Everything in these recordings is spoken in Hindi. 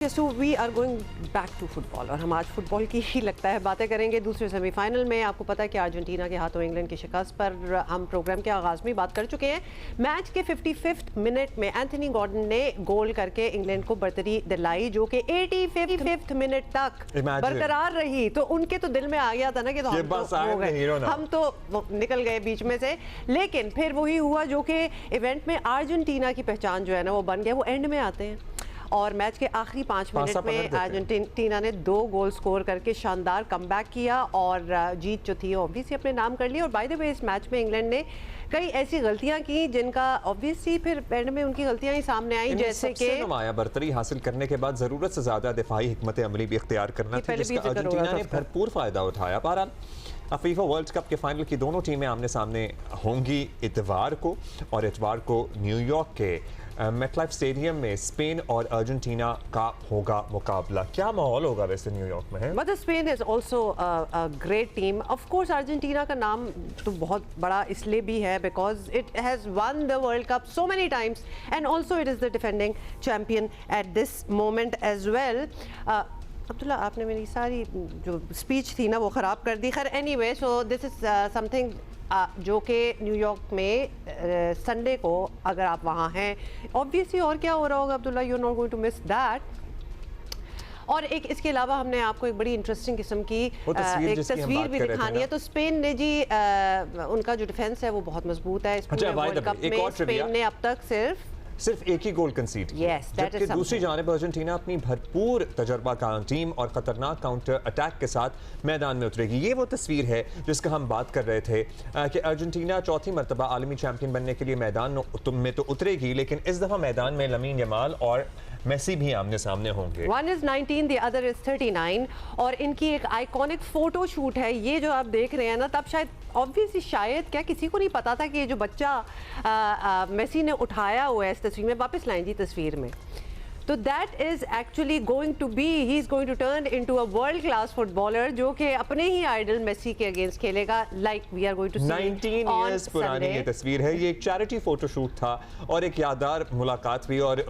So we are going back to football और हम आज फुटबॉल की ही लगता है बातें करेंगे। दूसरे सेमीफाइनल में आपको पता है कि अर्जेंटीना के हाथों इंग्लैंड की शिकस्त पर हम प्रोग्राम के आगाज़ में बात कर चुके हैं। मैच के 55th मिनट में एंथनी गॉर्डन ने गोल करके इंग्लैंड को बर्तरी दिलाई, जो कि 85th मिनट तक बरकरार रही। तो उनके तो दिल में आ गया था ना कि तो हम तो निकल गए बीच में से। लेकिन फिर वही हुआ जो कि इवेंट में अर्जेंटीना की पहचान जो है ना वो बन गया। वो एंड में आते हैं और मैच के आखिरी 5 मिनट में अर्जेंटीना ने 2 गोल स्कोर करके शानदार कमबैक किया और जीत जो थी ऑब्वियसली अपने नाम कर ली। और बाय द वे इस मैच में इंग्लैंड ने कई ऐसी गलतियां की जिनका ऑब्वियसली फिर एंड में उनकी गलतियां ही सामने आई, जैसे कि नुमाया बर्तरी हासिल करने के बाद जरूरत से ज्यादा दिफाई हिकमत अमली भी इख्तियार करना था, जिसका अर्जेंटीना ने भरपूर फायदा उठाया। बहरहाल फीफा वर्ल्ड कप के फाइनल की दोनों टीमें आमने सामने होंगी इतवार को, और इतवार को न्यूयॉर्क के मेटलाइफ स्टेडियम में स्पेन और अर्जेंटीना का होगा मुकाबला। क्या माहौल होगा वैसे न्यूयॉर्क में? मतलब Spain is also a great team. Of course Argentina का नाम तो बहुत बड़ा इसलिए भी है because it has won the world cup so many times and also it is the defending champion at this moment as well. Abdullah, आपने मेरी सारी जो स्पीच थी ना वो ख़राब कर दी। खैर anyway, so this is something जो कि न्यूयॉर्क में संडे को अगर आप वहाँ हैं ऑब्वियसली, और क्या हो रहा होगा Abdullah, you are not going to miss that. और एक इसके अलावा हमने आपको एक बड़ी इंटरेस्टिंग किस्म की एक तस्वीर भी दिखानी है। तो स्पेन ने जी उनका जो डिफेंस है वो बहुत मजबूत है। इस पूरे वर्ल्ड कप में स्पेन ने अब तक सिर्फ एक ही गोल कंसीड किया, जबकि दूसरी जानिब अर्जेंटीना अपनी भरपूर तजर्बाकार टीम और खतरनाक काउंटर अटैक के साथ मैदान में उतरेगी। ये वो तस्वीर है जिसका हम बात कर रहे थे कि अर्जेंटीना चौथी मरतबा आलमी चैंपियन बनने के लिए मैदान में तो उतरेगी, लेकिन इस दफ़ा मैदान में लमीन यमाल और मेसी भी आमने सामने होंगे। One is 19, the other is 39, और इनकी एक आइकॉनिक फोटो शूट है। ये जो आप देख रहे हैं ना, तब शायद शायद क्या किसी को नहीं पता था कि ये जो बच्चा मेसी ने उठाया हुआ है इस तस्वीर में, वापस लाएं जी तस्वीर में, तो that is actually going to be, he is going to turn into a world class footballer जो कि अपने ही आइडल मेसी के अगेंस्ट खेलेगा। Like we are going to see 19 years पुरानी ये तस्वीर है। ये एक चैरिटी फोटोशूट था और एक यादगार मुलाकात भी। और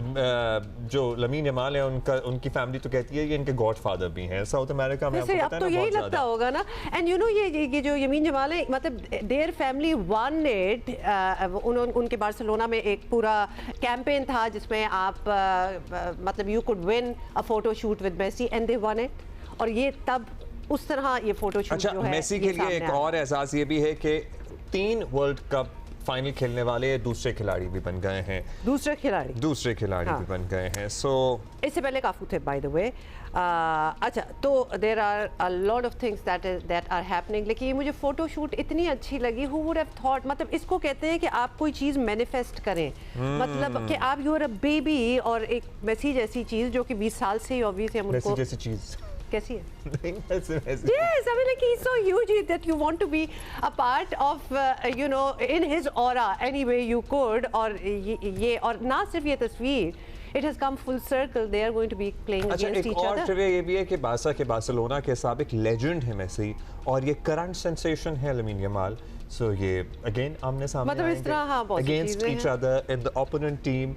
जो लमीन यमाल है उनकी फैमिली तो कहती है ये इनके गॉडफादर भी हैं साउथ अमेरिका में। अब तो यही लगता होगा ना। एंड यू नो ये जो यमीन जमाल है, मतलब देयर फैमिली वन इट, उनके बार्सिलोना में एक पूरा कैंपेन था जिसमें आप मतलब you could win a photo shoot with Messi and they won it. और ये तब उस तरह ये फोटो शूट जो है मेसी के लिए एक और एहसास ये भी है कि 3 वर्ल्ड कप फाइनल खेलने वाले दूसरे खिलाड़ी भी बन गए हैं। दूसरे खिलाड़ी भी बन गए हैं। सो इससे पहले काफू थे बाय द वे। अच्छा, तो there are a lot of things that are happening. लेकिन ये मुझे फोटो शूट इतनी अच्छी लगी। हु वुड हैव थॉट, मतलब इसको कहते हैं कि आप कोई चीज़ मैनिफेस्ट करें, मतलब कि आप यू आर अ बेबी, और एक मेसी जैसी चीज़ जो कि 20 साल से ही ऑब्वियसली हम उनको जैसी चीज़ कैसी है? Yes, I mean like he's so huge that you want to be a part of, you know, in his aura any way you could. और ये और ना सिर्फ ये तस्वीर, it has come full circle. They are going to be playing against each other. और ये भी है कि बार्सिलोना के साबिक लेजेंड है मेसी और ये करंट सेंसेशन है लमीन यमाल। सो ये अगेन आमने सामने मतलब इस तरह against each other in the opponent team.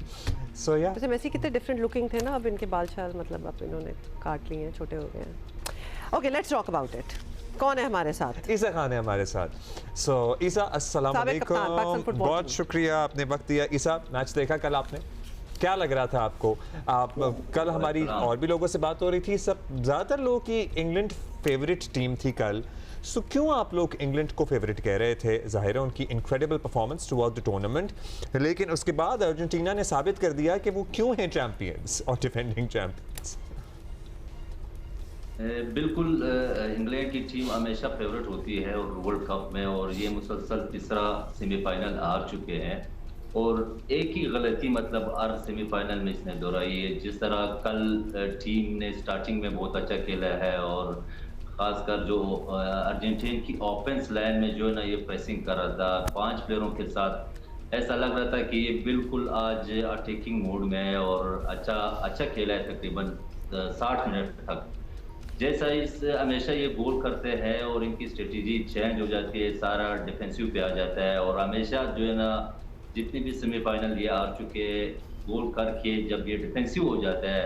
So या वैसे मेसी कितने डिफरेंट लुकिंग थे ना, अब इनके बाल शाल मतलब अब इन्होंने काट लिए हैं, छोटे हो गए हैं। Okay, let's talk about it. कौन है हमारे साथ? ईसा खान है हमारे साथ। सो ईसा, अस्सलाम वालेकुम, बहुत शुक्रिया आपने वक्त दिया। ईसा, मैच देखा कल आपने, क्या लग रहा था आपको? कल हमारी और भी लोगों से बात हो रही थी, सब ज़्यादातर लोगों की इंग्लैंड फेवरेट टीम थी कल। सो क्यों आप लोग इंग्लैंड को फेवरेट कह रहे थे? ज़ाहिर है उनकी incredible performance toward the tournament, लेकिन उसके बाद अर्जेंटीना ने साबित कर दिया कि वो क्यों हैं चैंपियंस और डिफेंडिंग चैंपियंस। बिल्कुल, इंग्लैंड की टीम हमेशा फेवरेट होती है और वर्ल्ड कप में, और ये मुसलसल तीसरा सेमीफाइनल हार चुके हैं। और एक ही गलती मतलब हर सेमीफाइनल में इसने दोहराई है। जिस तरह कल टीम ने स्टार्टिंग में बहुत अच्छा खेला है, और ख़ासकर जो अर्जेंटीना की ऑफेंस लाइन में जो है ना ये प्रेसिंग कर रहा था 5 प्लेयरों के साथ, ऐसा लग रहा था कि ये बिल्कुल आज अटैकिंग मोड में है और अच्छा खेला है तकरीबन 60 मिनट तक। जैसा इस हमेशा ये गोल करते हैं और इनकी स्ट्रेटजी चेंज हो जाती है, सारा डिफेंसिव पे आ जाता है, और हमेशा जो है ना जितने भी सेमीफाइनल ये हार चुके गोल करके जब ये डिफेंसिव हो जाता है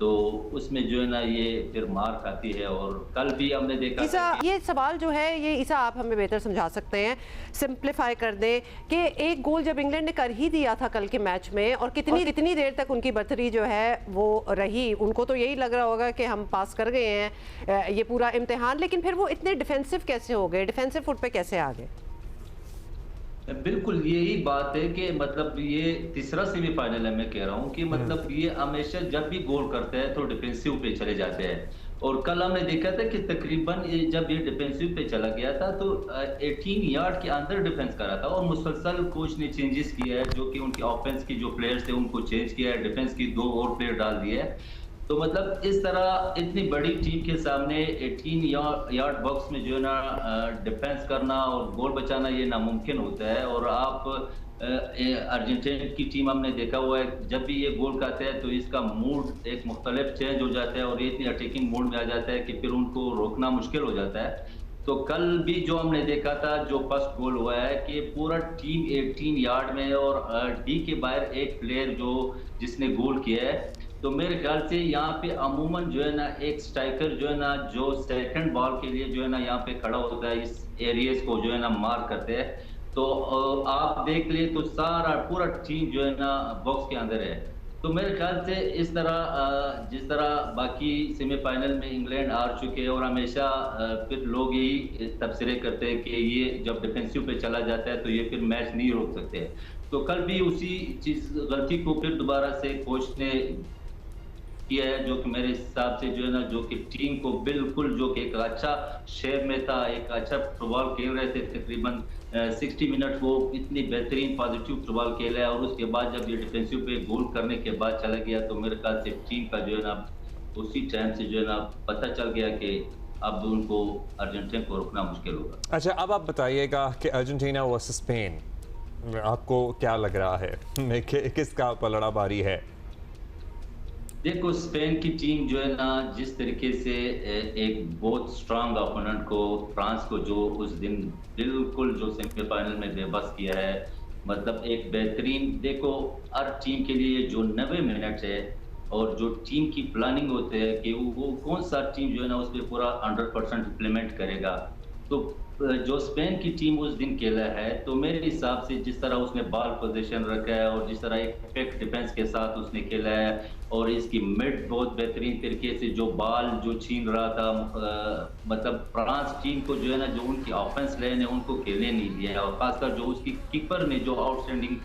तो उसमें जो है ना ये फिर मार खाती है। और कल भी हमने देखा ईसा, ये सवाल जो है ये ईसा आप हमें बेहतर समझा सकते हैं, सिंप्लीफाई कर दें कि एक गोल जब इंग्लैंड ने कर ही दिया था कल के मैच में और कितनी देर तक उनकी बर्तरी जो है वो रही, उनको तो यही लग रहा होगा कि हम पास कर गए हैं ये पूरा इम्तिहान, लेकिन फिर वो इतने डिफेंसिव कैसे हो गए, डिफेंसिव फुट पे कैसे आ गए? बिल्कुल यही बात है कि मतलब ये तीसरा सेमीफाइनल है, मैं कह रहा हूँ कि मतलब ये हमेशा जब भी गोल करते हैं तो डिफेंसिव पे चले जाते हैं। और कल हमने देखा था कि तकरीबन जब ये डिफेंसिव पे चला गया था तो 18 यार्ड के अंदर डिफेंस करा था और मुसलसल कोच ने चेंजेस किया है, जो कि उनके ऑफेंस की जो प्लेयर्स थे उनको चेंज किया है, डिफेंस की 2 और प्लेयर डाल दिए है। तो मतलब इस तरह इतनी बड़ी टीम के सामने 18 यार्ड बॉक्स में जो है ना डिफेंस करना और गोल बचाना ये नामुमकिन होता है। और आप अर्जेंटीना की टीम हमने देखा हुआ है, जब भी ये गोल खाते हैं तो इसका मूड एक मुख्तलिफ चेंज हो जाता है और ये इतनी अटैकिंग मूड में आ जाता है कि फिर उनको रोकना मुश्किल हो जाता है। तो कल भी जो हमने देखा था, जो फर्स्ट गोल हुआ है कि पूरा टीम 18 यार्ड में और डी के बाहर एक प्लेयर जो जिसने गोल किया है। तो मेरे ख्याल से यहाँ पे अमूमन जो है ना एक स्ट्राइकर जो है ना जो सेकंड बॉल के लिए जो है ना यहाँ पे खड़ा होता है, इस एरियाज को जो है ना मार करते हैं। तो आप देख ले तो सारा पूरा टीम जो है ना बॉक्स के अंदर है। तो मेरे ख्याल से इस तरह जिस तरह बाकी सेमीफाइनल में इंग्लैंड हार चुके हैं और हमेशा फिर लोग यही तबसरे करते हैं कि ये जब डिफेंसिव पे चला जाता है तो ये फिर मैच नहीं रोक सकते। तो कल भी उसी चीज गलती को फिर दोबारा से कोच ने किया है, जो कि मेरे हिसाब से जो है ना जो कि टीम को बिल्कुल जो कि एक अच्छा शेप में था, एक अच्छा फुटबॉल खेल रहे थे, तकरीबन 60 मिनट वो इतनी बेहतरीन पॉजिटिव फुटबॉल खेला है। और उसके बाद जब ये डिफेंसिव पे गोल करने के बाद चला गया तो मेरे ख्याल से टीम का जो है ना उसी टाइम से जो है ना पता चल गया कि अब उनको अर्जेंटीना को रोकना मुश्किल होगा। अच्छा, अब आप बताइएगा कि अर्जेंटीना वर्सेस स्पेन, आपको क्या लग रहा है किसका पलड़ा भारी है? देखो, स्पेन की टीम जो है ना जिस तरीके से एक बहुत स्ट्रांग ओपोनेंट को, फ्रांस को जो उस दिन बिल्कुल जो सेमीफाइनल में बेबस किया है, मतलब एक बेहतरीन, देखो हर टीम के लिए जो 90 मिनट है और जो टीम की प्लानिंग होती है कि वो कौन सा टीम जो है ना उस पर पूरा 100% इम्प्लीमेंट करेगा। तो जो स्पेन की टीम उस दिन खेला है तो मेरे हिसाब से जिस तरह उसने बॉल पोजीशन रखा है और जिस तरह एक परफेक्ट डिफेंस के साथ उसने खेला है और इसकी मिड बहुत बेहतरीन तरीके से जो बॉल जो छीन रहा था, मतलब फ्रांस टीम को जो है ना जो उनकी ऑफेंस लाइन है उनको खेलने नहीं दिया है। और खासकर जो उसकी कीपर ने जो आउटस्टैंडिंग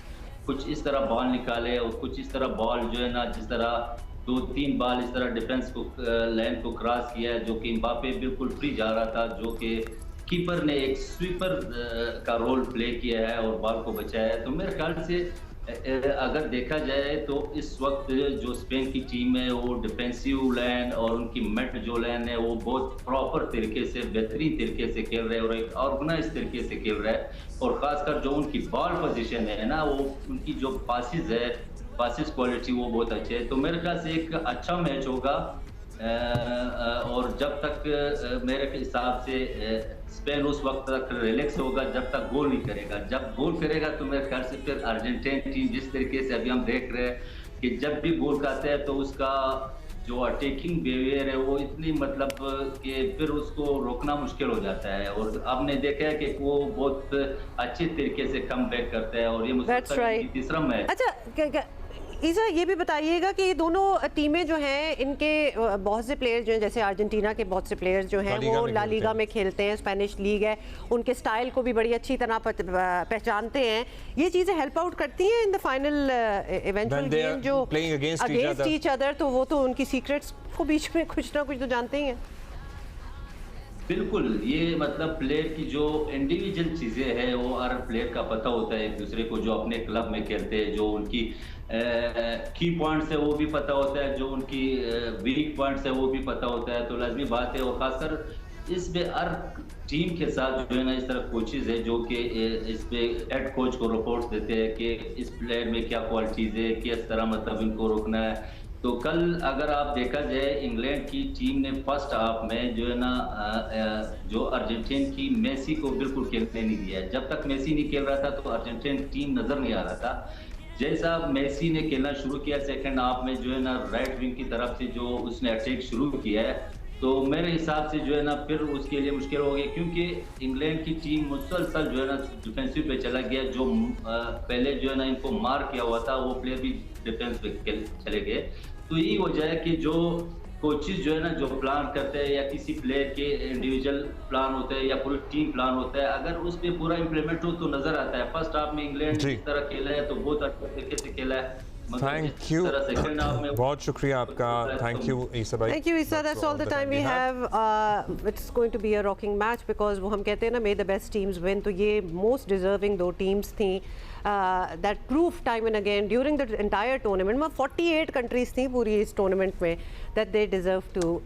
कुछ इस तरह बॉल निकाले और कुछ इस तरह बॉल जो है ना जिस तरह 2-3 बॉल इस तरह डिफेंस को लाइन को क्रॉस किया है, जो कि एम्बापे बिल्कुल फ्री जा रहा था, जो कि कीपर ने एक स्वीपर का रोल प्ले किया है और बॉल को बचाया है। तो मेरे ख्याल से अगर देखा जाए तो इस वक्त जो स्पेन की टीम है वो डिफेंसिव लाइन और उनकी मिड जो लाइन है वो बहुत प्रॉपर तरीके से बेहतरीन तरीके से खेल रहे हैं और एक ऑर्गेनाइज तरीके से खेल रहा है। और खासकर जो उनकी बॉल पोजीशन है ना, वो उनकी जो पासिस है, पासिस क्वालिटी वो बहुत अच्छे है। तो मेरे ख्याल से एक अच्छा मैच होगा और जब तक मेरे हिसाब से स्पेन उस वक्त तक रिलैक्स होगा जब तक गोल नहीं करेगा। जब गोल करेगा तो मेरे ख्याल से फिर अर्जेंटीना टीम जिस तरीके से अभी हम देख रहे हैं कि जब भी गोल खाते हैं तो उसका जो अटैकिंग बिहेवियर है वो इतनी मतलब कि फिर उसको रोकना मुश्किल हो जाता है। और आपने देखा है कि वो बहुत अच्छे तरीके से कम बैक करता है और ये मुझे तीसरा मैच। अच्छा ईसा, ये भी बताइएगा कि ये दोनों टीमें जो हैं इनके बहुत से प्लेयर्स जो हैं, जैसे अर्जेंटीना के बहुत से प्लेयर्स जो हैं वो ला लीगा में खेलते हैं, स्पेनिश लीग है, उनके स्टाइल को भी बड़ी अच्छी तरह पहचानते हैं। ये चीज़ें हेल्प आउट करती हैं in the final eventual game जो अगेंस्ट ईच अदर, तो वो तो उनकी सीक्रेट्स को बीच में कुछ ना कुछ तो जानते ही हैं। बिल्कुल, ये मतलब प्लेयर की जो इंडिविजुअल चीज़ें हैं वो हर प्लेयर का पता होता है एक दूसरे को, जो अपने क्लब में खेलते हैं, जो उनकी की पॉइंट्स है वो भी पता होता है, जो उनकी वीक पॉइंट्स है वो भी पता होता है। तो लाजमी बात है। और खासकर इस पे हर टीम के साथ जो है ना इस तरह कोचेज है जो कि इस पे हेड कोच को रिपोर्ट्स देते हैं कि इस प्लेयर में क्या क्वालिटीज़ है, किस तरह मतलब इनको रोकना है। तो कल अगर आप देखा जाए इंग्लैंड की टीम ने फर्स्ट हाफ में जो है ना जो अर्जेंटीना की मेसी को बिल्कुल खेलने नहीं दिया है। जब तक मेसी नहीं खेल रहा था तो अर्जेंटीना टीम नजर नहीं आ रहा था। जैसा मेसी ने खेलना शुरू किया सेकंड हाफ में जो है ना राइट विंग की तरफ से जो उसने अटैक शुरू किया है, तो मेरे हिसाब से जो है ना फिर उसके लिए मुश्किल हो गई, क्योंकि इंग्लैंड की टीम मुसलसल जो है ना डिफेंसिव पे चला गया। जो पहले जो है ना इनको मार किया हुआ था वो प्लेयर भी डिफेंस पे चले गए। तो यही वजह है कि जो कोचेस जो है ना जो प्लान करते हैं या किसी प्लेयर के इंडिविजुअल प्लान होते हैं या पूरी टीम प्लान होता है, अगर उस पर पूरा इम्प्लीमेंट हो तो नजर आता है। फर्स्ट हाफ में इंग्लैंड जिस तरह खेला है तो बहुत अच्छे तरीके से खेला है। थैंक यू, बहुत शुक्रिया आपका। थैंक यू ईसा भाई। Thank you, Isa. That's all the time we have. It's going to be a rocking match because वो हम कहते हैं ना may the best teams win. तो ये most deserving दो teams थी that proved time and again during the entire tournament. 48 countries थी पूरी इस tournament में that they deserve to